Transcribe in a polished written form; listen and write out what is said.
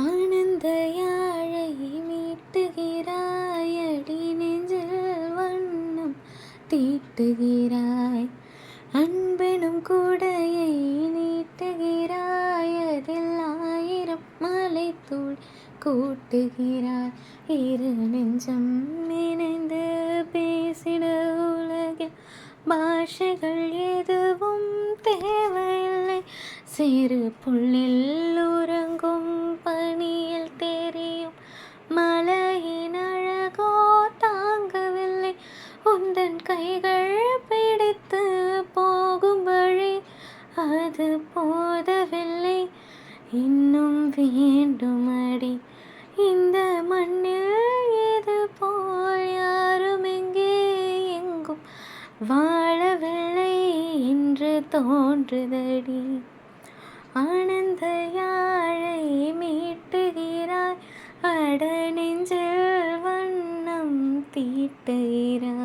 ஆனந்த யாழை மீட்டுகிறாய், அடி நெஞ்சில் வண்ணம் தீட்டுகிறாய். அன்பெனும் கூடையை நீட்டுகிறாய், அதில் ஆயிரம் மலைத்தூள் கூட்டுகிறாய். இரு நெஞ்சம் இணைந்து பேசிட உலகில் பாஷைகள் எதுவும் தேவையில்லை. சிறு புள்ளில் உறங்கும் பனியில் தெரியும் மலையின் அழகோ தாங்கவில்லை. உந்தன் கைகள் பிடித்து போகும் வழி அது போதவில்லை. இன்னும் வேண்டும் அடி இந்த மண்ணில், இது போல் யாரும் எங்கே எங்கும் வாழவில்லை என்று தோன்றுதடி. ஆனந்த யாழை மீட்டுகிறாய், அட நெஞ்சில் வண்ணம் தீட்டுகிறாய்.